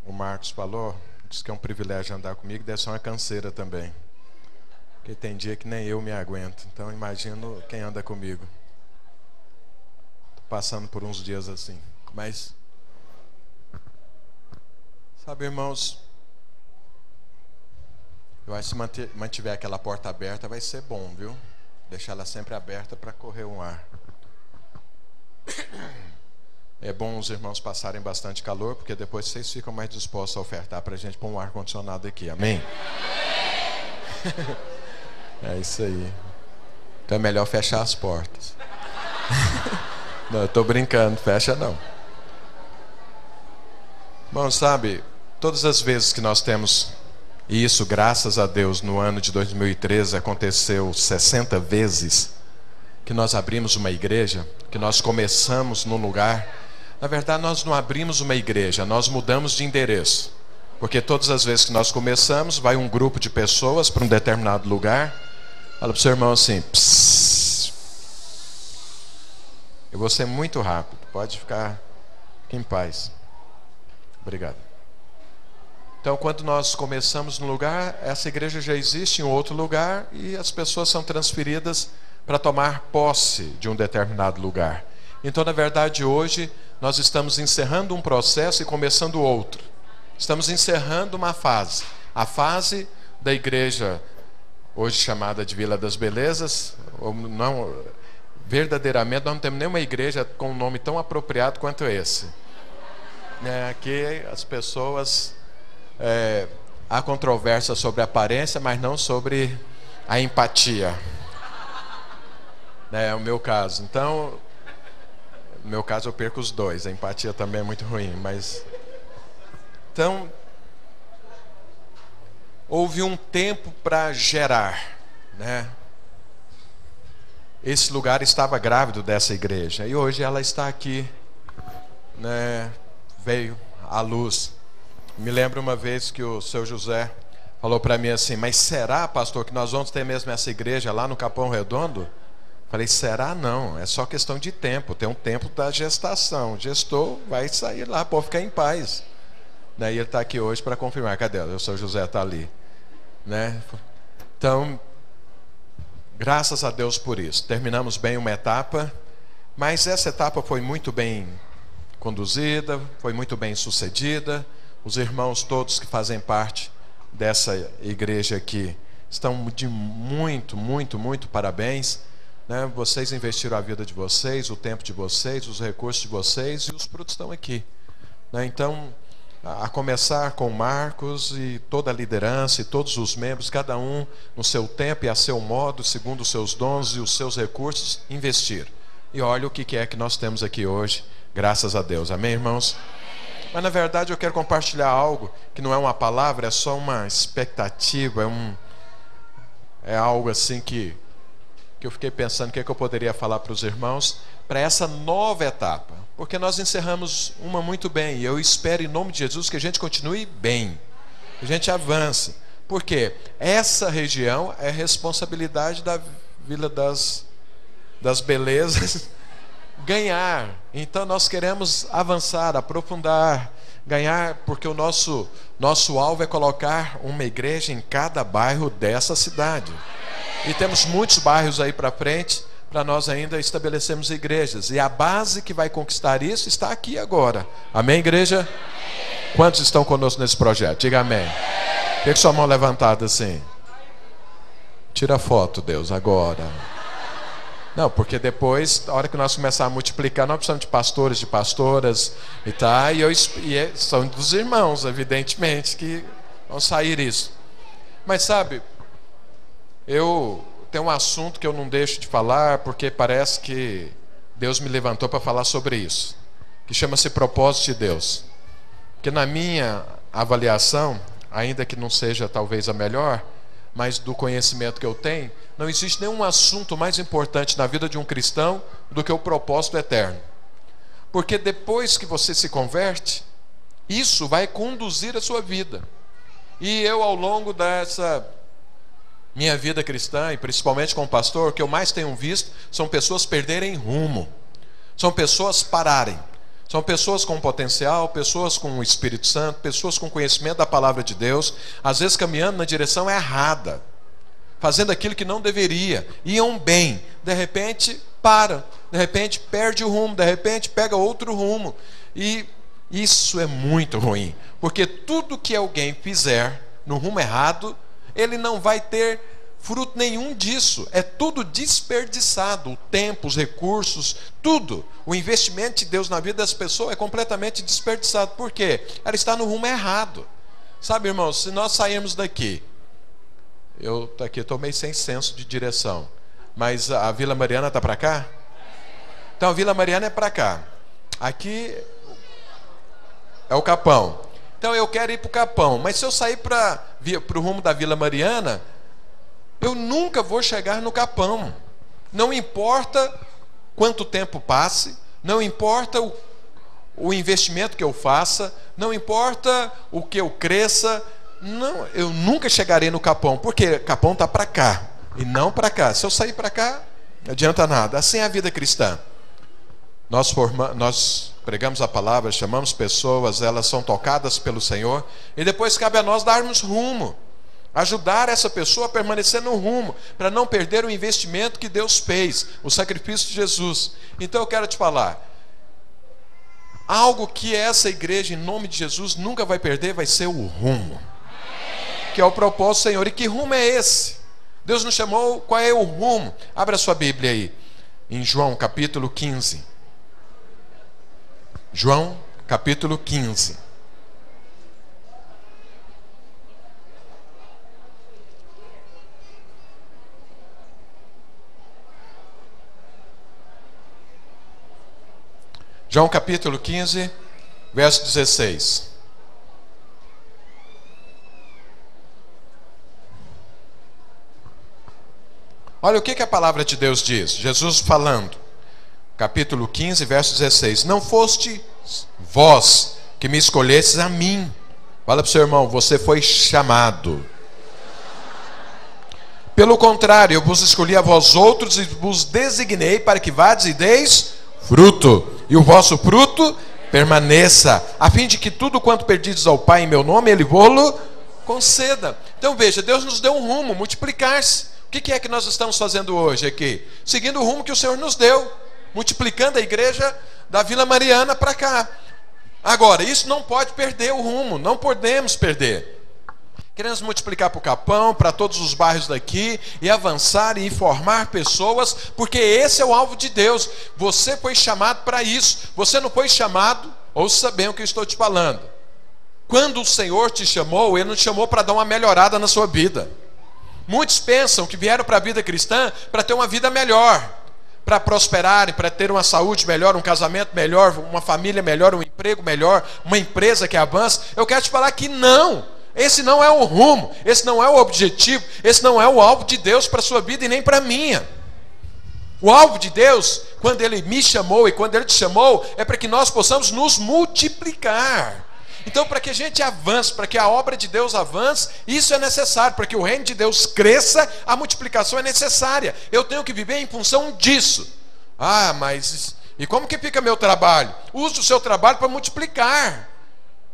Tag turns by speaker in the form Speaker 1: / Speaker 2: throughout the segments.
Speaker 1: o Marcos falou, disse que é um privilégio andar comigo, deve ser uma canseira também. Porque tem dia que nem eu me aguento. Então imagino quem anda comigo. Estou passando por uns dias assim. Mas, sabe, irmãos, eu acho que se mantiver aquela porta aberta vai ser bom, viu? Deixar ela sempre aberta para correr um ar. É bom os irmãos passarem bastante calor, porque depois vocês ficam mais dispostos a ofertar para a gente pôr um ar-condicionado aqui, amém? É isso aí. Então é melhor fechar as portas. Não, eu estou brincando, fecha não. Bom, sabe, todas as vezes que nós temos, e isso graças a Deus no ano de 2013 aconteceu 60 vezes, que nós abrimos uma igreja, que nós começamos num lugar. Na verdade nós não abrimos uma igreja, nós mudamos de endereço. Porque todas as vezes que nós começamos, vai um grupo de pessoas para um determinado lugar. Fala para o seu irmão assim, psss. Eu vou ser muito rápido, pode ficar em paz. Obrigado. Então, quando nós começamos no lugar, essa igreja já existe em outro lugar e as pessoas são transferidas para tomar posse de um determinado lugar. Então, na verdade, hoje nós estamos encerrando um processo e começando outro. Estamos encerrando uma fase. A fase da igreja, hoje chamada de Vila das Belezas, ou não, verdadeiramente nós não temos nenhuma igreja com um nome tão apropriado quanto esse. Aqui as pessoas... há controvérsia sobre a aparência, mas não sobre a empatia. É o meu caso. Então, no meu caso eu perco os dois. A empatia também é muito ruim, mas... Então, houve um tempo para gerar, né? Esse lugar estava grávido dessa igreja e hoje ela está aqui, né? Veio à luz. Me lembro uma vez que o seu José falou para mim assim, mas será, pastor, que nós vamos ter mesmo essa igreja lá no Capão Redondo? Falei, será não, é só questão de tempo, tem um tempo da gestação, o gestor vai sair lá, pode ficar em paz. E ele está aqui hoje para confirmar, cadê? O seu José está ali, né? Então, graças a Deus por isso, terminamos bem uma etapa, mas essa etapa foi muito bem conduzida, foi muito bem sucedida. Os irmãos todos que fazem parte dessa igreja aqui estão de muito parabéns, né? Vocês investiram a vida de vocês, o tempo de vocês, os recursos de vocês e os frutos estão aqui, né? Então, a começar com Marcos e toda a liderança e todos os membros, cada um no seu tempo e a seu modo, segundo os seus dons e os seus recursos, investir. E olha o que é que nós temos aqui hoje, graças a Deus, amém, irmãos? Mas na verdade eu quero compartilhar algo que não é uma palavra, é só uma expectativa, é algo assim que eu fiquei pensando o que é que eu poderia falar para os irmãos para essa nova etapa, porque nós encerramos uma muito bem e eu espero em nome de Jesus que a gente continue bem, que a gente avance, porque essa região é responsabilidade da Vila das Belezas ganhar. Então nós queremos avançar, aprofundar, ganhar, porque o nosso alvo é colocar uma igreja em cada bairro dessa cidade. E temos muitos bairros aí para frente, para nós ainda estabelecermos igrejas. E a base que vai conquistar isso está aqui agora. Amém, igreja? Amém. Quantos estão conosco nesse projeto? Diga amém. Fique com sua mão levantada assim. Tira a foto, Deus, agora. Não, porque depois, na hora que nós começarmos a multiplicar, nós precisamos de pastores, de pastoras e tá, e são dos irmãos, evidentemente, que vão sair isso. Mas sabe, eu tenho um assunto que eu não deixo de falar, porque parece que Deus me levantou para falar sobre isso, que chama-se propósito de Deus. Porque na minha avaliação, ainda que não seja talvez a melhor, mas do conhecimento que eu tenho, não existe nenhum assunto mais importante na vida de um cristão do que o propósito eterno. Porque depois que você se converte, isso vai conduzir a sua vida. E eu, ao longo dessa minha vida cristã, e principalmente como pastor, o que eu mais tenho visto são pessoas perderem rumo, são pessoas pararem, São pessoas com potencial, pessoas com o Espírito Santo, pessoas com conhecimento da palavra de Deus, às vezes caminhando na direção errada, fazendo aquilo que não deveria, iam bem, de repente para, de repente perde o rumo, de repente pega outro rumo, e isso é muito ruim, porque tudo que alguém fizer no rumo errado, ele não vai ter fruto nenhum disso, é tudo desperdiçado, o tempo, os recursos, tudo, o investimento de Deus na vida das pessoas é completamente desperdiçado. Por quê? Ela está no rumo errado. Sabe, irmãos, se nós sairmos daqui, eu estou meio sem senso de direção, mas a Vila Mariana está para cá? Então a Vila Mariana é para cá, aqui é o Capão, então eu quero ir para o Capão, mas se eu sair para o rumo da Vila Mariana, eu nunca vou chegar no Capão. Não importa quanto tempo passe, não importa o investimento que eu faça, não importa o que eu cresça, não, eu nunca chegarei no Capão, porque Capão está para cá e não para cá. Se eu sair para cá, não adianta nada. Assim é a vida cristã. Nós pregamos a palavra, chamamos pessoas, elas são tocadas pelo Senhor, e depois cabe a nós darmos rumo, ajudar essa pessoa a permanecer no rumo, para não perder o investimento que Deus fez, o sacrifício de Jesus. Então eu quero te falar, algo que essa igreja, em nome de Jesus, nunca vai perder, vai ser o rumo, que é o propósito do Senhor. E que rumo é esse? Deus nos chamou, qual é o rumo? Abra sua Bíblia aí, em João capítulo 15. João capítulo 15. João capítulo 15, verso 16. Olha o que a palavra de Deus diz. Jesus falando, capítulo 15, verso 16. Não foste vós que me escolhestes a mim. Fala para o seu irmão, você foi chamado. Pelo contrário, eu vos escolhi a vós outros e vos designei para que vades e deis fruto, e o vosso fruto permaneça, a fim de que tudo quanto pedides ao Pai em meu nome, Ele vô-lo conceda. Então veja, Deus nos deu um rumo, multiplicar-se. O que é que nós estamos fazendo hoje aqui? Seguindo o rumo que o Senhor nos deu, multiplicando a igreja da Vila Mariana para cá. Agora, isso não pode perder o rumo, não podemos perder. Queremos multiplicar para o Capão, para todos os bairros daqui, e avançar e informar pessoas, porque esse é o alvo de Deus. Você foi chamado para isso. Você não foi chamado, ouça bem o que eu estou te falando. Quando o Senhor te chamou, Ele não te chamou para dar uma melhorada na sua vida. Muitos pensam que vieram para a vida cristã para ter uma vida melhor, para prosperarem, para ter uma saúde melhor, um casamento melhor, uma família melhor, um emprego melhor, uma empresa que avança. Eu quero te falar que não. Esse não é o rumo, esse não é o objetivo, esse não é o alvo de Deus para a sua vida e nem para a minha. O alvo de Deus, quando Ele me chamou e quando Ele te chamou, é para que nós possamos nos multiplicar. Então, para que a gente avance, para que a obra de Deus avance, isso é necessário. Para que o reino de Deus cresça, a multiplicação é necessária. Eu tenho que viver em função disso. Ah, mas e como que fica meu trabalho? Use o seu trabalho para multiplicar.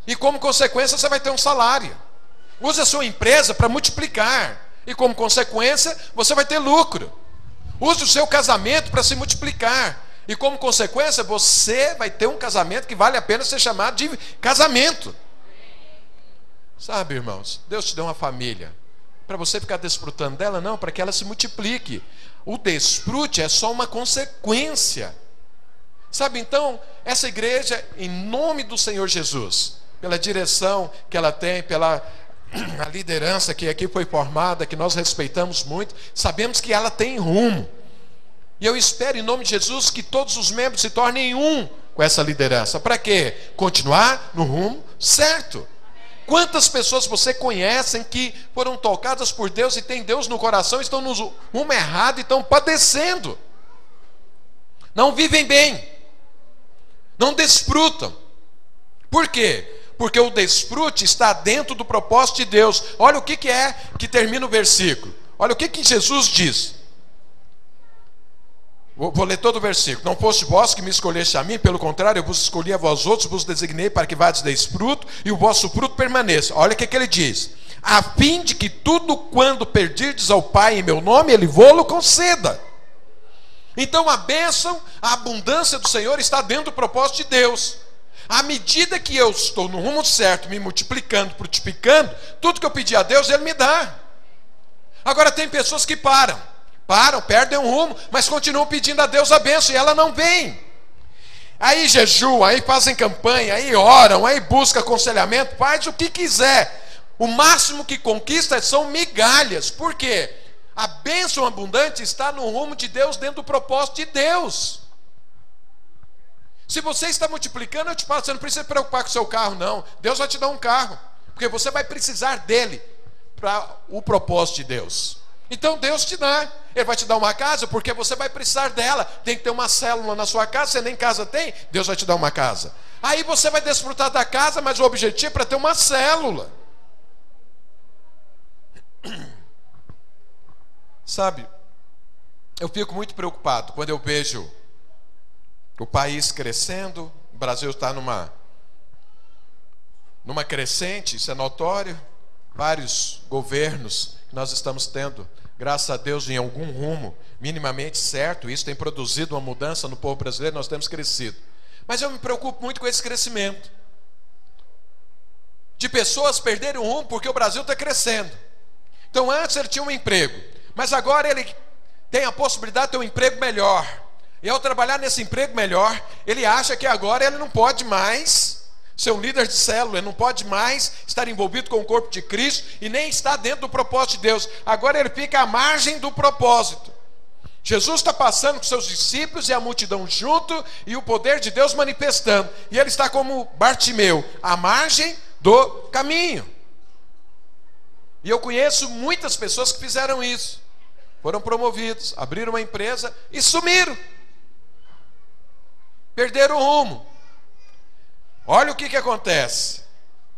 Speaker 1: E como consequência você vai ter um salário. Use a sua empresa para multiplicar. E como consequência você vai ter lucro. Use o seu casamento para se multiplicar. E como consequência você vai ter um casamento que vale a pena ser chamado de casamento. Sabe, irmãos, Deus te deu uma família para você ficar desfrutando dela? Não, para que ela se multiplique. O desfrute é só uma consequência. Sabe, então, essa igreja, em nome do Senhor Jesus, pela direção que ela tem, pela a liderança que aqui foi formada, que nós respeitamos muito, sabemos que ela tem rumo. E eu espero, em nome de Jesus, que todos os membros se tornem um com essa liderança. Para quê? Continuar no rumo certo. Quantas pessoas você conhece que foram tocadas por Deus e têm Deus no coração, estão no rumo errado e estão padecendo? Não vivem bem. Não desfrutam. Por quê? Porque o desfrute está dentro do propósito de Deus. Olha o que é que termina o versículo. Olha o que Jesus diz. Vou ler todo o versículo. Não foste vós que me escolheste a mim, pelo contrário, eu vos escolhi a vós outros, vos designei para que vades deis fruto, e o vosso fruto permaneça. Olha o que ele diz: a fim de que tudo quando pedirdes ao Pai em meu nome, Ele vô-lo conceda. Então a bênção, a abundância do Senhor está dentro do propósito de Deus. À medida que eu estou no rumo certo, me multiplicando, frutificando, tudo que eu pedir a Deus, Ele me dá. Agora tem pessoas que param, perdem o rumo, mas continuam pedindo a Deus a bênção e ela não vem. Aí jejuam, aí fazem campanha, aí oram, aí buscam aconselhamento, faz o que quiser. O máximo que conquista são migalhas. Por quê? A bênção abundante está no rumo de Deus, dentro do propósito de Deus. Se você está multiplicando, eu te falo, você não precisa se preocupar com o seu carro, não. Deus vai te dar um carro, porque você vai precisar dele para o propósito de Deus. Então Deus te dá. Ele vai te dar uma casa, porque você vai precisar dela. Tem que ter uma célula na sua casa, você nem casa tem, Deus vai te dar uma casa. Aí você vai desfrutar da casa, mas o objetivo é para ter uma célula. Sabe, eu fico muito preocupado quando eu vejo o país crescendo. O Brasil está numa crescente, isso é notório. Vários governos que nós estamos tendo, graças a Deus, em algum rumo minimamente certo. Isso tem produzido uma mudança no povo brasileiro, nós temos crescido. Mas eu me preocupo muito com esse crescimento de pessoas perderem o rumo porque o Brasil está crescendo. Então antes ele tinha um emprego, mas agora ele tem a possibilidade de ter um emprego melhor. E ao trabalhar nesse emprego melhor, ele acha que agora ele não pode mais ser um líder de célula, ele não pode mais estar envolvido com o corpo de Cristo e nem estar dentro do propósito de Deus. Agora ele fica à margem do propósito. Jesus está passando com seus discípulos e a multidão junto, e o poder de Deus manifestando. E ele está como Bartimeu, à margem do caminho. E eu conheço muitas pessoas que fizeram isso. Foram promovidos, abriram uma empresa e sumiram. Perderam o rumo. Olha o que acontece.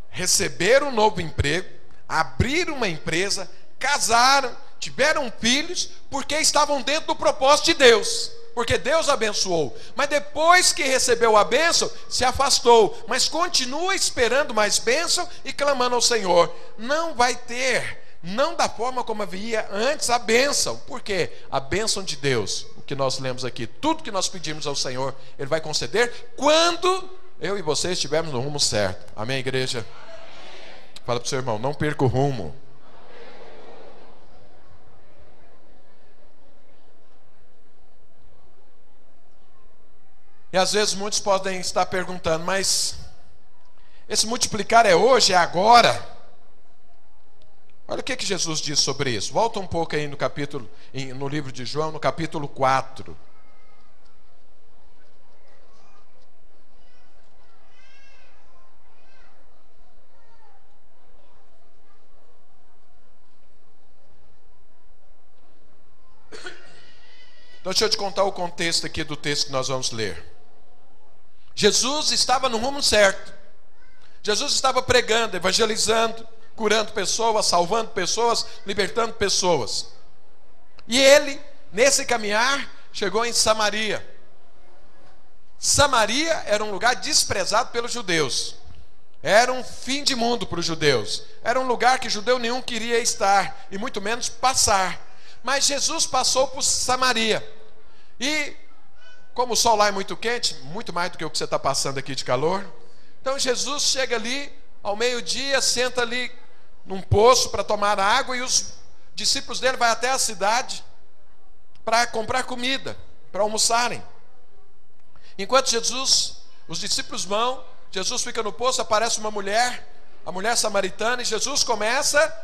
Speaker 1: Receberam um novo emprego, abriram uma empresa, casaram, tiveram filhos, porque estavam dentro do propósito de Deus. Porque Deus abençoou. Mas depois que recebeu a bênção, se afastou. Mas continua esperando mais bênção e clamando ao Senhor. Não vai ter, não da forma como havia antes, a bênção. Por quê? A bênção de Deus, o que nós lemos aqui, tudo que nós pedimos ao Senhor, Ele vai conceder quando eu e você estivermos no rumo certo. Amém, igreja? Fala para o seu irmão, não perca o rumo. E às vezes muitos podem estar perguntando, mas esse multiplicar é hoje, é agora? Olha o que Jesus diz sobre isso. Volta um pouco aí no livro de João, no capítulo 4. Então deixa eu te contar o contexto aqui do texto que nós vamos ler. Jesus estava no rumo certo. Jesus estava pregando, evangelizando, curando pessoas, salvando pessoas, libertando pessoas. E ele, nesse caminhar, chegou em Samaria. Samaria era um lugar desprezado pelos judeus. Era um fim de mundo para os judeus. Era um lugar que judeu nenhum queria estar, e muito menos passar. Mas Jesus passou por Samaria. E como o sol lá é muito quente, muito mais do que o que você está passando aqui de calor, então Jesus chega ali ao meio-dia, senta ali num poço para tomar água, e os discípulos dele vão até a cidade para comprar comida, para almoçarem. Enquanto os discípulos vão, Jesus fica no poço, aparece uma mulher, a mulher samaritana, e Jesus começa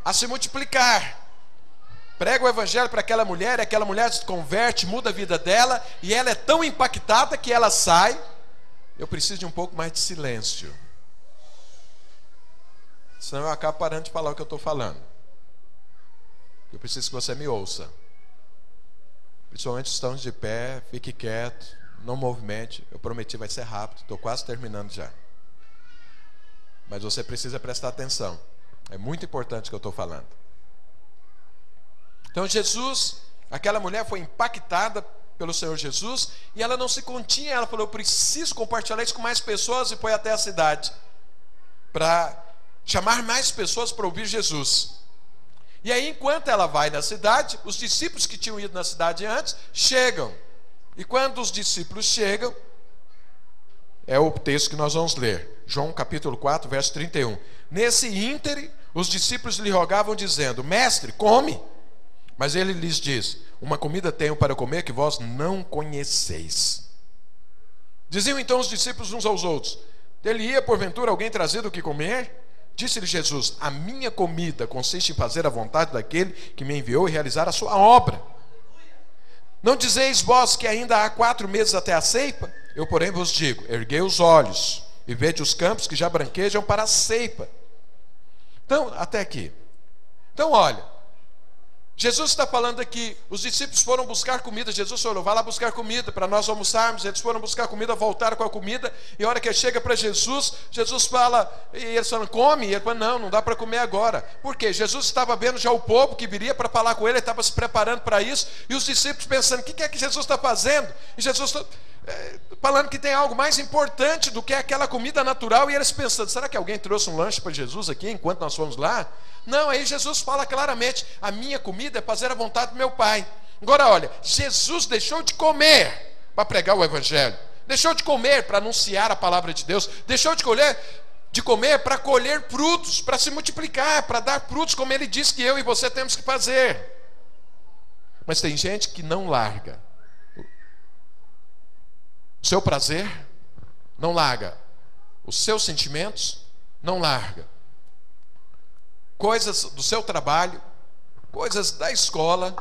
Speaker 1: a se multiplicar. Prega o evangelho para aquela mulher, e aquela mulher se converte, muda a vida dela, e ela é tão impactada que ela sai. Eu preciso de um pouco mais de silêncio, senão eu acabo parando de falar o que eu estou falando. Eu preciso que você me ouça. Principalmente estamos de pé, fique quieto, não movimente. Eu prometi, vai ser rápido, estou quase terminando já. Mas você precisa prestar atenção. É muito importante o que eu estou falando. Então Jesus, aquela mulher foi impactada pelo Senhor Jesus, e ela não se continha, ela falou: eu preciso compartilhar isso com mais pessoas, e foi até a cidade para chamar mais pessoas para ouvir Jesus. E aí, enquanto ela vai na cidade, os discípulos que tinham ido na cidade antes chegam. E quando os discípulos chegam, é o texto que nós vamos ler, João capítulo 4, verso 31. Nesse íntere, os discípulos lhe rogavam dizendo: mestre, come. Mas ele lhes diz: uma comida tenho para comer que vós não conheceis. Diziam então os discípulos uns aos outros: teria porventura alguém trazido o que comer? Disse-lhe Jesus: a minha comida consiste em fazer a vontade daquele que me enviou e realizar a sua obra. Não dizeis vós que ainda há 4 meses até a ceifa? Eu, porém, vos digo: erguei os olhos e vede os campos que já branquejam para a ceifa. Então, até aqui. Então, olha, Jesus está falando aqui, os discípulos foram buscar comida. Jesus falou: vai lá buscar comida para nós almoçarmos. Eles foram buscar comida, voltaram com a comida. E a hora que chega para Jesus, Jesus fala, e eles falam: come. E ele fala: não dá para comer agora. Por quê? Jesus estava vendo já o povo que viria para falar com ele estava se preparando para isso. E os discípulos pensando: o que é que Jesus está fazendo? E Jesus está falando que tem algo mais importante do que aquela comida natural. E eles pensando: será que alguém trouxe um lanche para Jesus aqui enquanto nós fomos lá? Não, aí Jesus fala claramente: a minha comida é fazer a vontade do meu Pai. Agora olha, Jesus deixou de comer para pregar o Evangelho, deixou de comer para anunciar a palavra de Deus, deixou de comer para colher frutos, para se multiplicar, para dar frutos, como Ele disse que eu e você temos que fazer. Mas tem gente que não larga o seu prazer, não larga os seus sentimentos, não larga coisas do seu trabalho, coisas da escola,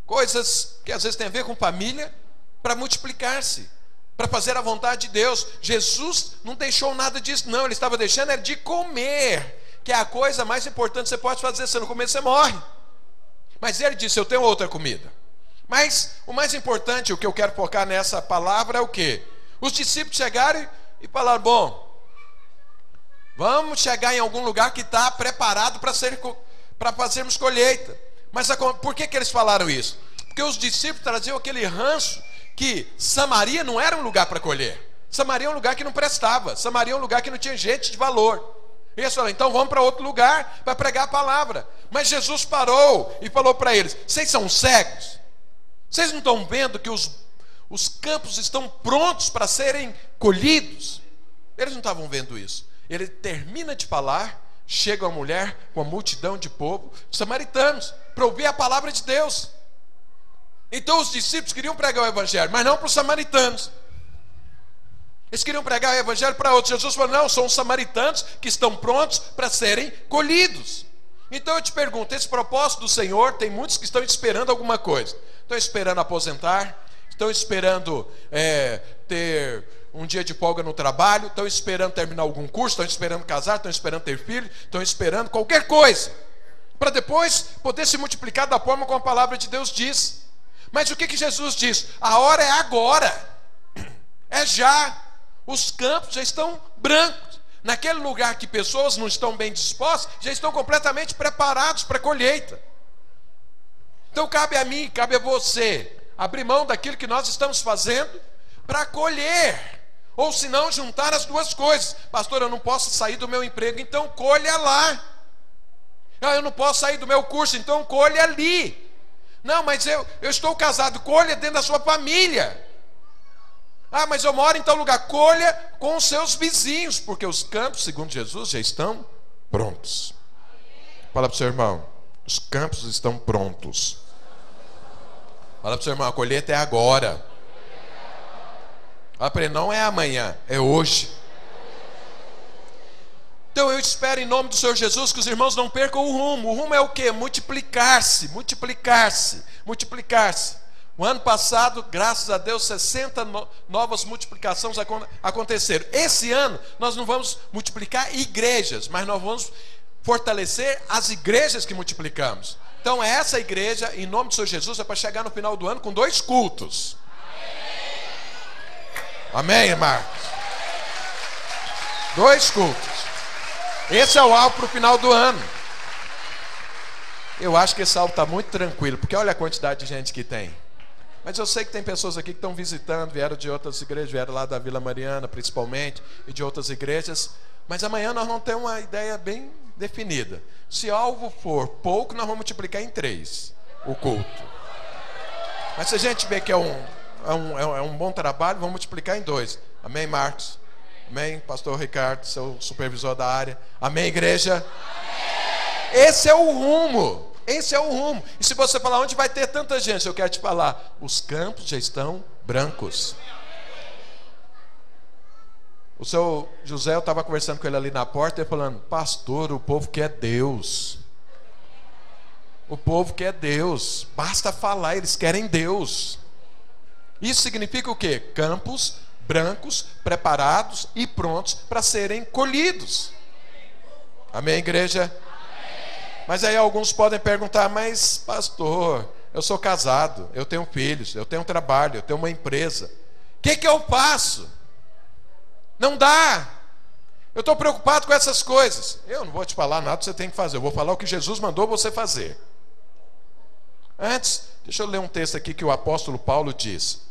Speaker 1: coisas que às vezes tem a ver com família, para multiplicar-se, para fazer a vontade de Deus. Jesus não deixou nada disso, não. Ele estava deixando de comer, que é a coisa mais importante que você pode fazer. Se não comer, você morre. Mas ele disse: eu tenho outra comida. Mas o mais importante, o que eu quero focar nessa palavra é o quê? Os discípulos chegaram e falaram: bom, vamos chegar em algum lugar que está preparado para fazermos colheita. Mas por que eles falaram isso? Porque os discípulos traziam aquele ranço que Samaria não era um lugar para colher. Samaria é um lugar que não prestava. Samaria é um lugar que não tinha gente de valor. E eles falaram: então vamos para outro lugar para pregar a palavra. Mas Jesus parou e falou para eles: vocês são cegos? Vocês não estão vendo que os campos estão prontos para serem colhidos? Eles não estavam vendo isso. Ele termina de falar, chega uma mulher com uma multidão de povo, samaritanos, para ouvir a palavra de Deus. Então os discípulos queriam pregar o Evangelho, mas não para os samaritanos. Eles queriam pregar o Evangelho para outros. Jesus falou: não, são os samaritanos que estão prontos para serem colhidos. Então eu te pergunto, esse propósito do Senhor, tem muitos que estão esperando alguma coisa. Estão esperando aposentar, estão esperando ter um dia de folga no trabalho, estão esperando terminar algum curso, estão esperando casar, estão esperando ter filho, estão esperando qualquer coisa, para depois poder se multiplicar da forma como a palavra de Deus diz. Mas o que Jesus diz? A hora é agora, é já. Os campos já estão brancos. Naquele lugar que pessoas não estão bem dispostas, já estão completamente preparados para a colheita. Então cabe a mim, cabe a você abrir mão daquilo que nós estamos fazendo para colher. Ou se não, juntar as duas coisas. Pastor, eu não posso sair do meu emprego, então colha lá. Eu não posso sair do meu curso, então colha ali. Não, mas eu estou casado, colha dentro da sua família. Ah, mas eu moro em tal lugar, colha com os seus vizinhos, porque os campos, segundo Jesus, já estão prontos. Fala para o seu irmão: os campos estão prontos. Fala para o seu irmão: a colheita é agora. Fala para ele: não é amanhã, é hoje. Então eu espero em nome do Senhor Jesus que os irmãos não percam o rumo. O rumo é o quê? Multiplicar-se, multiplicar-se, multiplicar-se. O ano passado, graças a Deus, 60 novas multiplicações aconteceram. Esse ano nós não vamos multiplicar igrejas, mas nós vamos fortalecer as igrejas que multiplicamos. Então essa igreja, em nome do Senhor Jesus, é para chegar no final do ano com 2 cultos. Amém, Marcos? 2 cultos. Esse é o alvo para o final do ano. Eu acho que esse alvo está muito tranquilo, porque olha a quantidade de gente que tem. Mas eu sei que tem pessoas aqui que estão visitando, vieram de outras igrejas, vieram lá da Vila Mariana, principalmente, e de outras igrejas. Mas amanhã nós vamos ter uma ideia bem definida. Se algo for pouco, nós vamos multiplicar em 3 o culto. Mas se a gente vê que é um bom trabalho, vamos multiplicar em 2. Amém, Marcos? Amém, pastor Ricardo, seu supervisor da área. Amém, igreja? Amém. Esse é o rumo. Esse é o rumo. E se você falar, onde vai ter tanta gente? Eu quero te falar, os campos já estão brancos. O seu José, eu estava conversando com ele ali na porta, ele falando, pastor, o povo quer Deus. O povo quer Deus. Basta falar, eles querem Deus. Isso significa o quê? Campos brancos, preparados e prontos para serem colhidos. Amém, igreja? Mas aí alguns podem perguntar, mas pastor, eu sou casado, eu tenho filhos, eu tenho trabalho, eu tenho uma empresa. O que eu faço? Não dá. Eu estou preocupado com essas coisas. Eu não vou te falar nada que você tem que fazer. Eu vou falar o que Jesus mandou você fazer. Antes, deixa eu ler um texto aqui que o apóstolo Paulo diz.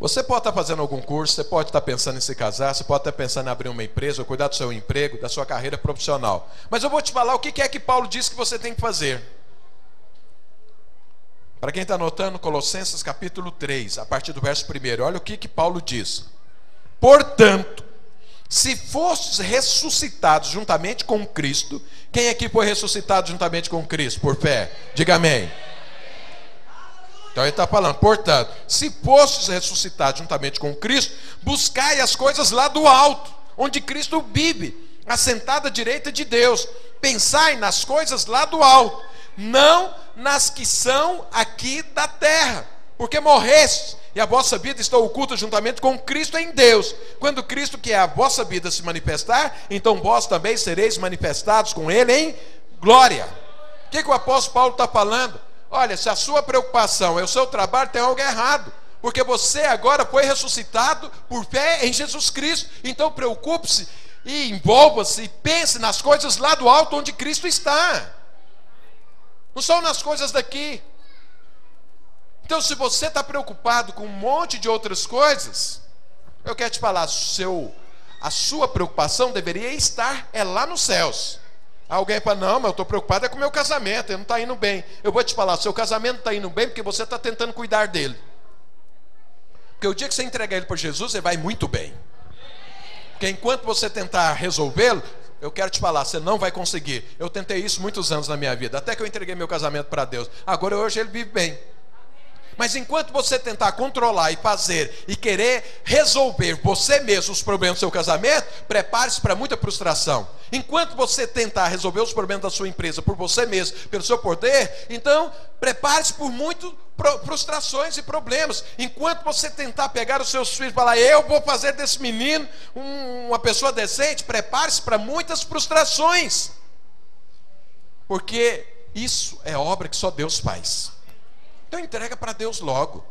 Speaker 1: Você pode estar fazendo algum curso, você pode estar pensando em se casar, você pode estar pensando em abrir uma empresa, ou cuidar do seu emprego, da sua carreira profissional. Mas eu vou te falar o que é que Paulo diz que você tem que fazer. Para quem está anotando, Colossenses capítulo 3, a partir do verso 1, olha o que Paulo diz. Portanto, se fostes ressuscitados juntamente com Cristo, quem aqui foi ressuscitado juntamente com Cristo, por fé? Diga amém. Então ele está falando, portanto, se fostes ressuscitados juntamente com Cristo, buscai as coisas lá do alto, onde Cristo vive, assentado à direita de Deus. Pensai nas coisas lá do alto, não nas que são aqui da terra, porque morrestes, e a vossa vida está oculta juntamente com Cristo em Deus. Quando Cristo, que é a vossa vida, se manifestar, então vós também sereis manifestados com Ele em glória. O que o apóstolo Paulo está falando? Olha, se a sua preocupação é o seu trabalho, tem algo errado. Porque você agora foi ressuscitado por fé em Jesus Cristo. Então preocupe-se e envolva-se e pense nas coisas lá do alto onde Cristo está. Não são nas coisas daqui. Então se você está preocupado com um monte de outras coisas, eu quero te falar, a sua preocupação deveria estar lá nos céus. Alguém fala, não, mas eu estou preocupado com o meu casamento, ele não está indo bem. Eu vou te falar, seu casamento não está indo bem porque você está tentando cuidar dele. Porque o dia que você entregar ele para Jesus, ele vai muito bem. Porque enquanto você tentar resolvê-lo, eu quero te falar, você não vai conseguir. Eu tentei isso muitos anos na minha vida, até que eu entreguei meu casamento para Deus. Agora hoje ele vive bem. Mas enquanto você tentar controlar e fazer e querer resolver você mesmo os problemas do seu casamento, prepare-se para muita frustração. Enquanto você tentar resolver os problemas da sua empresa por você mesmo, pelo seu poder, então prepare-se por muitas frustrações e problemas. Enquanto você tentar pegar os seus filhos e falar, eu vou fazer desse menino uma pessoa decente, prepare-se para muitas frustrações. Porque isso é obra que só Deus faz. Então entrega para Deus logo.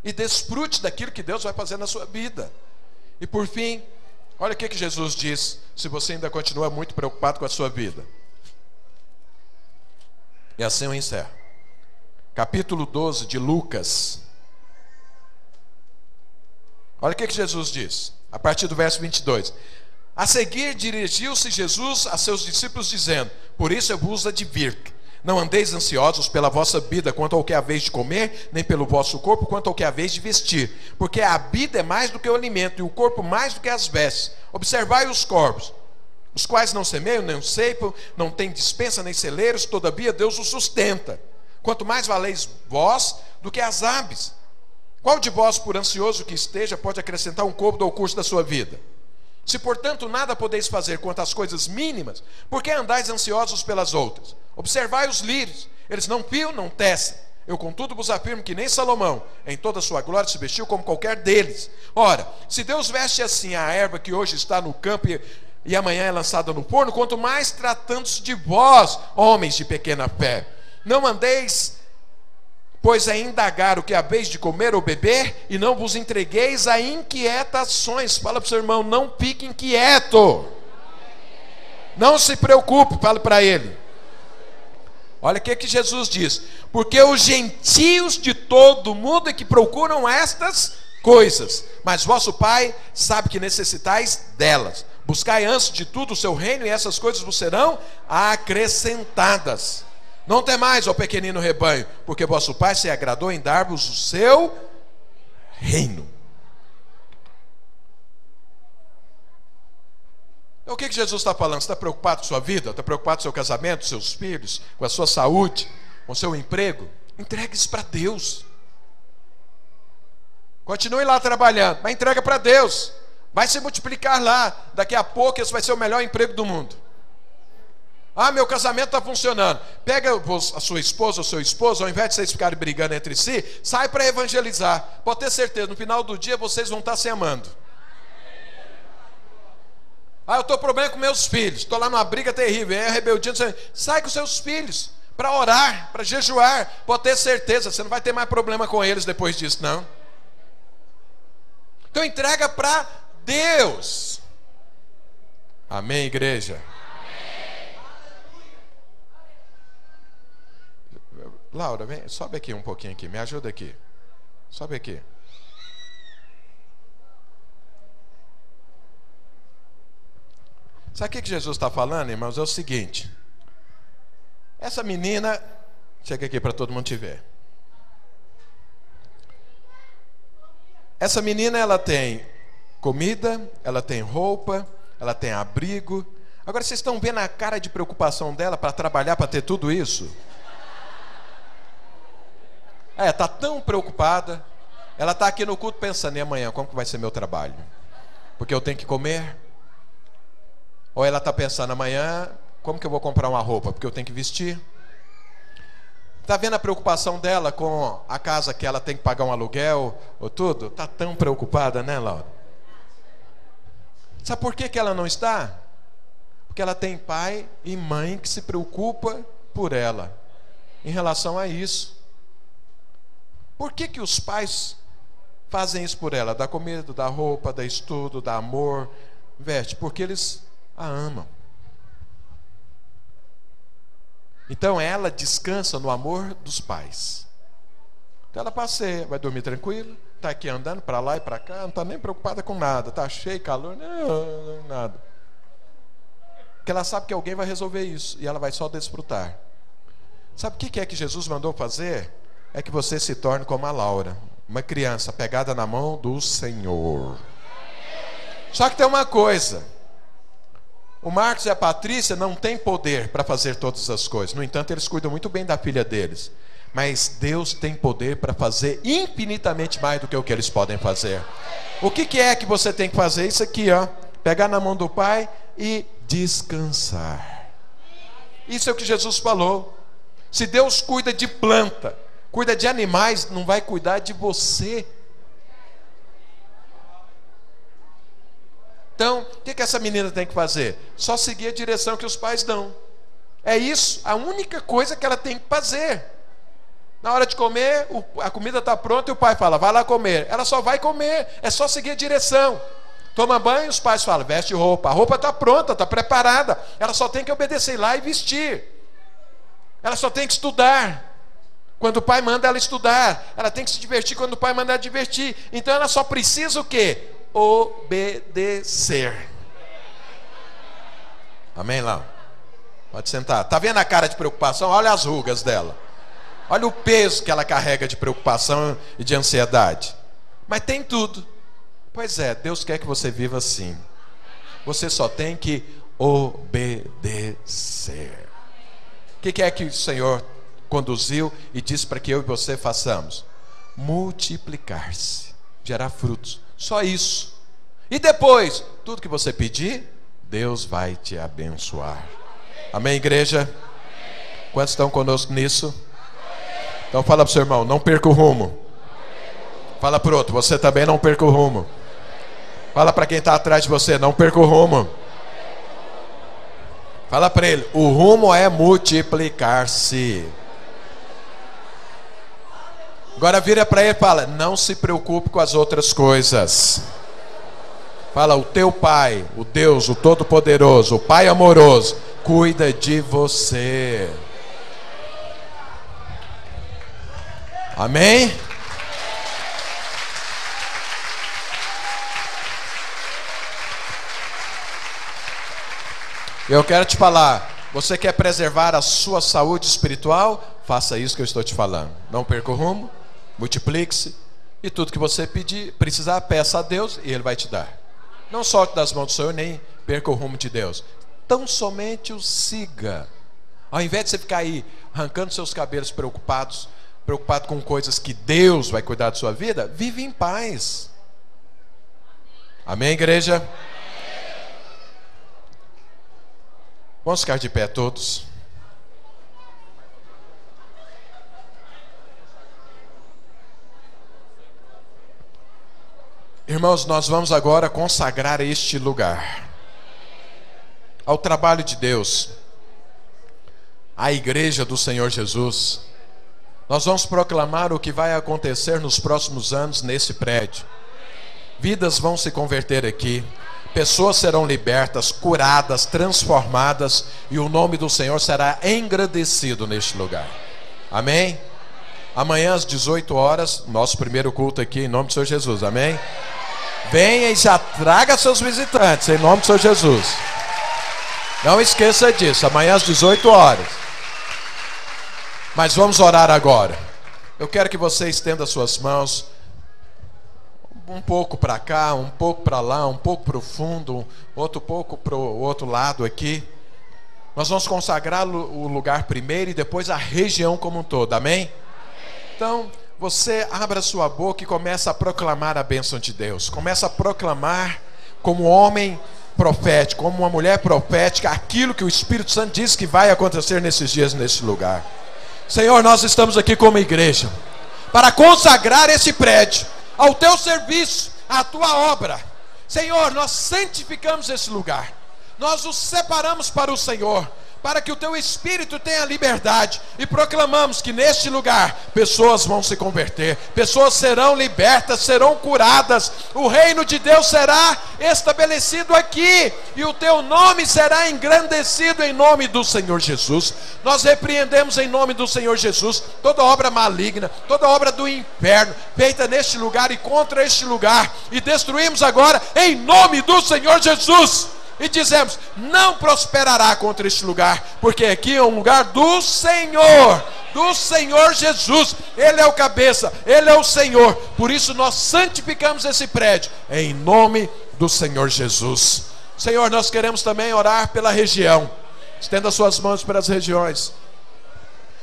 Speaker 1: E desfrute daquilo que Deus vai fazer na sua vida. E por fim, olha o que Jesus diz, se você ainda continua muito preocupado com a sua vida. E assim eu encerro. Capítulo 12 de Lucas. Olha o que Jesus diz, a partir do verso 22. A seguir dirigiu-se Jesus a seus discípulos dizendo, por isso eu vos advirto, não andeis ansiosos pela vossa vida, quanto ao que haveis de comer, nem pelo vosso corpo, quanto ao que haveis de vestir. Porque a vida é mais do que o alimento, e o corpo mais do que as vestes. Observai os corvos, os quais não semeiam, nem ceifam, não têm despensa, nem celeiros, todavia Deus os sustenta. Quanto mais valeis vós do que as aves. Qual de vós, por ansioso que esteja, pode acrescentar um côvado ao curso da sua vida? Se, portanto, nada podeis fazer quanto às coisas mínimas, por que andais ansiosos pelas outras? Observai os lírios, eles não fiam, não tecem. Eu, contudo, vos afirmo que nem Salomão, em toda a sua glória, se vestiu como qualquer deles. Ora, se Deus veste assim a erva que hoje está no campo e amanhã é lançada no forno, quanto mais tratando-se de vós, homens de pequena fé. Não andeis, pois a indagar o que haveis de comer ou beber, e não vos entregueis a inquietações. Fala para o seu irmão, não fique inquieto. Não se preocupe, fale para ele. Olha o que Jesus diz: porque os gentios de todo o mundo é que procuram estas coisas, mas vosso Pai sabe que necessitais delas. Buscai antes de tudo o seu reino, e essas coisas vos serão acrescentadas. Não temais, ó pequenino rebanho, porque vosso Pai se agradou em dar-vos o seu reino. Então, o que Jesus está falando? Você está preocupado com a sua vida? Está preocupado com o seu casamento, com seus filhos, com a sua saúde, com o seu emprego? Entregue isso para Deus. Continue lá trabalhando, mas entrega para Deus. Vai se multiplicar lá. Daqui a pouco esse vai ser o melhor emprego do mundo. Ah, meu casamento está funcionando. Pega a sua esposa ou seu esposo, ao invés de vocês ficarem brigando entre si, sai para evangelizar. Pode ter certeza, no final do dia vocês vão estar se amando. Ah, eu estou com problema com meus filhos, estou lá numa briga terrível, é rebeldia. Sai com seus filhos para orar, para jejuar. Pode ter certeza, você não vai ter mais problema com eles depois disso, não. Então entrega para Deus. Amém, igreja? Laura, vem, sobe aqui um pouquinho aqui, me ajuda aqui. Sobe aqui. Sabe o que Jesus está falando, irmãos? É o seguinte. Essa menina, chega aqui para todo mundo te ver. Essa menina, ela tem comida, ela tem roupa, ela tem abrigo. Agora vocês estão vendo a cara de preocupação dela para trabalhar, para ter tudo isso? Está tão preocupada. Ela está aqui no culto pensando: e amanhã, como que vai ser meu trabalho? Porque eu tenho que comer. Ou ela está pensando: amanhã, como que eu vou comprar uma roupa? Porque eu tenho que vestir. Está vendo a preocupação dela com a casa que ela tem que pagar um aluguel ou tudo? Está tão preocupada, né, Laura? Sabe por que ela não está? Porque ela tem pai e mãe que se preocupa por ela em relação a isso. Por que os pais fazem isso por ela? Dá comida, dá roupa, dá estudo, dá amor, veste, porque eles a amam. Então ela descansa no amor dos pais. Então ela passeia, vai dormir tranquila, está aqui andando para lá e para cá, não está nem preocupada com nada, está cheio, calor, não, nada. Porque ela sabe que alguém vai resolver isso e ela vai só desfrutar. Sabe o que é que Jesus mandou fazer? É que você se torne como a Laura, uma criança pegada na mão do Senhor. Só que tem uma coisa: o Marcos e a Patrícia não têm poder para fazer todas as coisas. No entanto, eles cuidam muito bem da filha deles. Mas Deus tem poder para fazer infinitamente mais do que o que eles podem fazer. O que é que você tem que fazer? Isso aqui, ó. Pegar na mão do Pai e descansar. Isso é o que Jesus falou. Se Deus cuida de planta, cuida de animais, não vai cuidar de você. Então, o que essa menina tem que fazer? Só seguir a direção que os pais dão. É isso, a única coisa que ela tem que fazer. Na hora de comer, a comida está pronta e o pai fala: vai lá comer. Ela só vai comer, é só seguir a direção. Toma banho, os pais falam: veste roupa. A roupa está pronta, está preparada. Ela só tem que obedecer lá e vestir. Ela só tem que estudar quando o pai manda ela estudar. Ela tem que se divertir quando o pai manda ela divertir. Então ela só precisa o quê? Obedecer. Amém, lá? Pode sentar. Está vendo a cara de preocupação? Olha as rugas dela. Olha o peso que ela carrega de preocupação e de ansiedade. Mas tem tudo. Pois é, Deus quer que você viva assim. Você só tem que obedecer. O que é que o Senhor conduziu e disse para que eu e você façamos? Multiplicar-se, gerar frutos. Só isso. E depois, tudo que você pedir, Deus vai te abençoar. Amém, igreja? Quantos estão conosco nisso? Então fala para o seu irmão: não perca o rumo. Fala para o outro: você também não perca o rumo. Fala para quem está atrás de você: não perca o rumo. Fala para ele: o rumo é multiplicar-se. Agora vira para ele e fala: não se preocupe com as outras coisas. Fala: o teu Pai, o Deus, o Todo-Poderoso, o Pai amoroso, cuida de você. Amém? Eu quero te falar, você quer preservar a sua saúde espiritual? Faça isso que eu estou te falando. Não perca o rumo, multiplique-se, e tudo que você precisar, peça a Deus e Ele vai te dar. Não solte das mãos do Senhor, nem perca o rumo de Deus. Tão somente o siga. Ao invés de você ficar aí arrancando seus cabelos preocupado com coisas que Deus vai cuidar da sua vida, vive em paz. Amém, igreja? Vamos ficar de pé todos. Irmãos, nós vamos agora consagrar este lugar ao trabalho de Deus, à igreja do Senhor Jesus. Nós vamos proclamar o que vai acontecer nos próximos anos nesse prédio. Vidas vão se converter aqui. Pessoas serão libertas, curadas, transformadas, e o nome do Senhor será engrandecido neste lugar. Amém? Amanhã às 18 horas, nosso primeiro culto aqui em nome do Senhor Jesus. Amém? Venha e já traga seus visitantes em nome do Senhor Jesus. Não esqueça disso, amanhã às 18 horas. Mas vamos orar agora. Eu quero que você estenda suas mãos um pouco para cá, um pouco para lá, um pouco para o fundo, outro pouco para o outro lado aqui. Nós vamos consagrar o lugar primeiro e depois a região como um todo, amém? Então, você abra sua boca e começa a proclamar a bênção de Deus. Começa a proclamar como homem profético, como uma mulher profética, aquilo que o Espírito Santo diz que vai acontecer nesses dias, nesse lugar. Senhor, nós estamos aqui como igreja para consagrar esse prédio ao teu serviço, à tua obra. Senhor, nós santificamos esse lugar, nós os separamos para o Senhor, para que o teu Espírito tenha liberdade, e proclamamos que neste lugar pessoas vão se converter, pessoas serão libertas, serão curadas, o reino de Deus será estabelecido aqui, e o teu nome será engrandecido em nome do Senhor Jesus. Nós repreendemos em nome do Senhor Jesus toda obra maligna, toda obra do inferno feita neste lugar e contra este lugar, e destruímos agora em nome do Senhor Jesus. E dizemos, não prosperará contra este lugar, porque aqui é um lugar do Senhor Jesus. Ele é o cabeça, Ele é o Senhor. Por isso nós santificamos esse prédio em nome do Senhor Jesus. Senhor, nós queremos também orar pela região. Estenda suas mãos para as regiões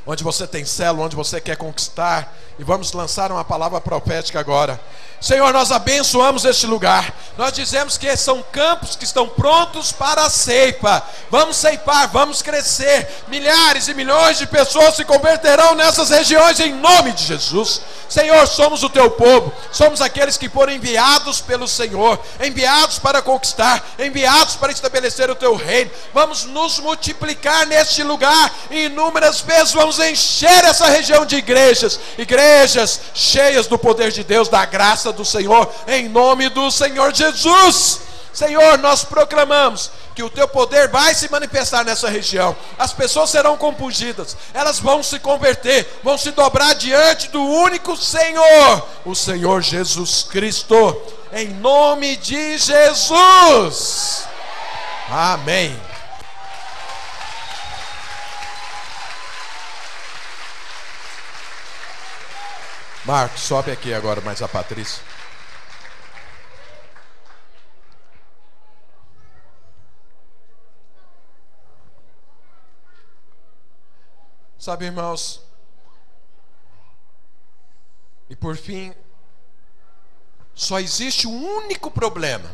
Speaker 1: onde você tem célula, onde você quer conquistar, e vamos lançar uma palavra profética agora. Senhor, nós abençoamos este lugar. Nós dizemos que são campos que estão prontos para a ceifa. Vamos ceifar, vamos crescer. Milhares e milhões de pessoas se converterão nessas regiões em nome de Jesus. Senhor, somos o teu povo, somos aqueles que foram enviados pelo Senhor, enviados para conquistar, enviados para estabelecer o teu reino. Vamos nos multiplicar neste lugar, e inúmeras vezes vamos encher essa região de igrejas cheias do poder de Deus, da graça do Senhor, em nome do Senhor Jesus. Senhor, nós proclamamos que o teu poder vai se manifestar nessa região. As pessoas serão compungidas, elas vão se converter, vão se dobrar diante do único Senhor, o Senhor Jesus Cristo, em nome de Jesus. Amém. Marcos, sobe aqui agora mais a Patrícia. Sabe, irmãos, e por fim, só existe um único problema,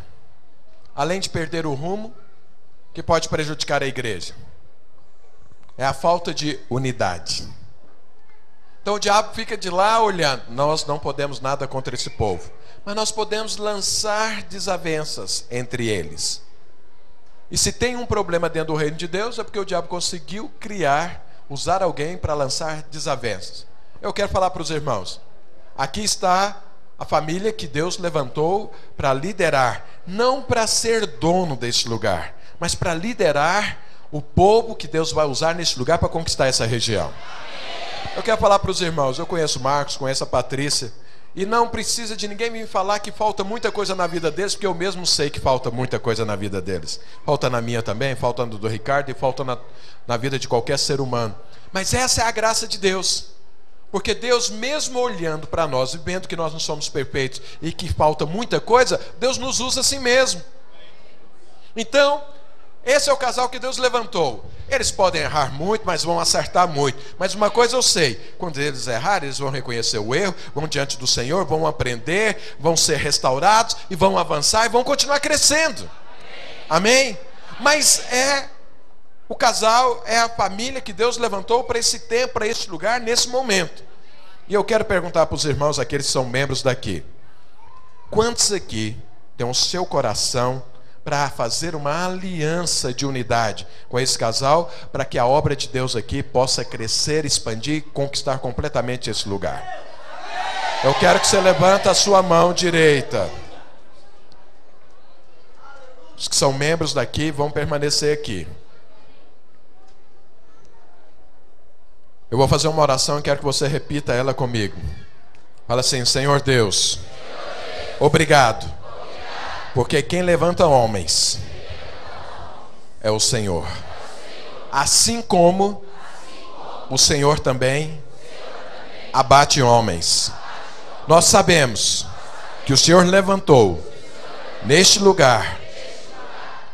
Speaker 1: além de perder o rumo, que pode prejudicar a igreja. É a falta de unidade. Então o diabo fica de lá olhando. Nós não podemos nada contra esse povo, mas nós podemos lançar desavenças entre eles. E se tem um problema dentro do reino de Deus, é porque o diabo conseguiu usar alguém para lançar desavenças. Eu quero falar para os irmãos, aqui está a família que Deus levantou para liderar, não para ser dono deste lugar, mas para liderar o povo que Deus vai usar neste lugar para conquistar essa região. Eu quero falar para os irmãos, eu conheço o Marcos, conheço a Patrícia, e não precisa de ninguém me falar que falta muita coisa na vida deles, porque eu mesmo sei que falta muita coisa na vida deles. Falta na minha também, falta no do Ricardo e falta na vida de qualquer ser humano. Mas essa é a graça de Deus. Porque Deus, mesmo olhando para nós e vendo que nós não somos perfeitos e que falta muita coisa, Deus nos usa assim mesmo. Então, esse é o casal que Deus levantou. Eles podem errar muito, mas vão acertar muito. Mas uma coisa eu sei, quando eles errarem, eles vão reconhecer o erro, vão diante do Senhor, vão aprender, vão ser restaurados e vão avançar e vão continuar crescendo. Amém? Mas o casal é a família que Deus levantou para esse tempo, para esse lugar, nesse momento. E eu quero perguntar para os irmãos, aqueles que são membros daqui: quantos aqui têm o seu coração para fazer uma aliança de unidade com esse casal, para que a obra de Deus aqui possa crescer, expandir e conquistar completamente esse lugar? Eu quero que você levante a sua mão direita. Os que são membros daqui vão permanecer aqui. Eu vou fazer uma oração e quero que você repita ela comigo. Fala assim: Senhor Deus, obrigado, porque quem levanta homens é o Senhor. Assim como o Senhor também abate homens. Nós sabemos que o Senhor levantou neste lugar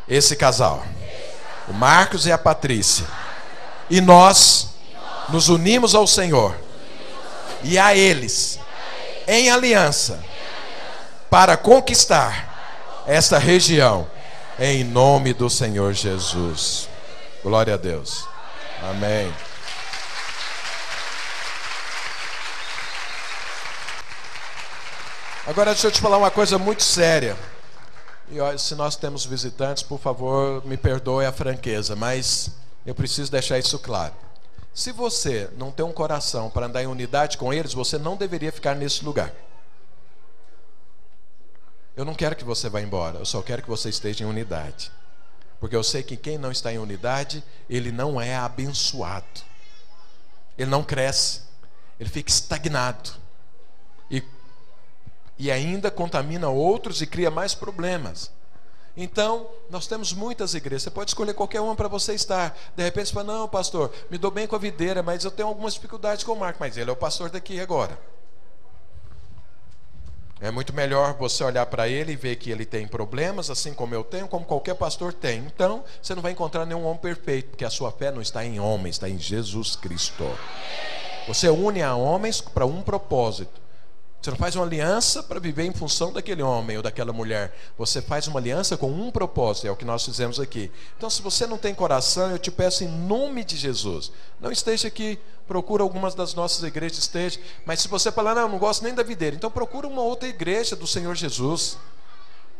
Speaker 1: esse casal, o Marcos e a Patrícia, e nós nos unimos ao Senhor e a eles em aliança para conquistar esta região, em nome do Senhor Jesus. Glória a Deus. Amém. Agora deixa eu te falar uma coisa muito séria. E ó, se nós temos visitantes, por favor, me perdoe a franqueza, mas eu preciso deixar isso claro. Se você não tem um coração para andar em unidade com eles, você não deveria ficar nesse lugar. Eu não quero que você vá embora, eu só quero que você esteja em unidade. Porque eu sei que quem não está em unidade, ele não é abençoado. Ele não cresce, ele fica estagnado. E ainda contamina outros e cria mais problemas. Então, nós temos muitas igrejas. Você pode escolher qualquer uma para você estar. De repente você fala: não, pastor, me dou bem com a videira, mas eu tenho algumas dificuldades com o Marco. Mas ele é o pastor daqui agora. É muito melhor você olhar para ele e ver que ele tem problemas, assim como eu tenho, como qualquer pastor tem. Então, você não vai encontrar nenhum homem perfeito, porque a sua fé não está em homens, está em Jesus Cristo. Você une a homens para um propósito. Você não faz uma aliança para viver em função daquele homem ou daquela mulher. Você faz uma aliança com um propósito. É o que nós fizemos aqui. Então, se você não tem coração, eu te peço em nome de Jesus, não esteja aqui. Procura algumas das nossas igrejas, esteja. Mas se você falar: não gosto nem da videira, então procura uma outra igreja do Senhor Jesus.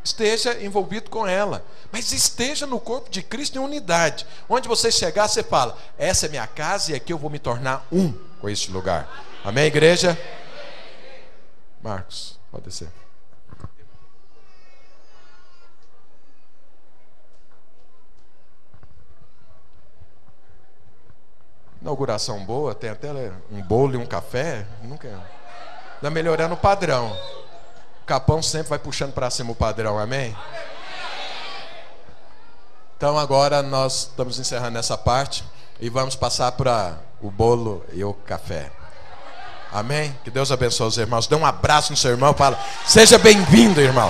Speaker 1: Esteja envolvido com ela. Mas esteja no corpo de Cristo em unidade. Onde você chegar, você fala: essa é minha casa e aqui eu vou me tornar um com este lugar. Amém, igreja? Marcos, pode descer. Inauguração boa, tem até um bolo e um café. Nunca está melhorando o padrão. O Capão sempre vai puxando para cima o padrão, amém? Então agora nós estamos encerrando essa parte e vamos passar para o bolo e o café. Amém? Que Deus abençoe os irmãos. Dê um abraço no seu irmão. Fala: seja bem-vindo, irmão.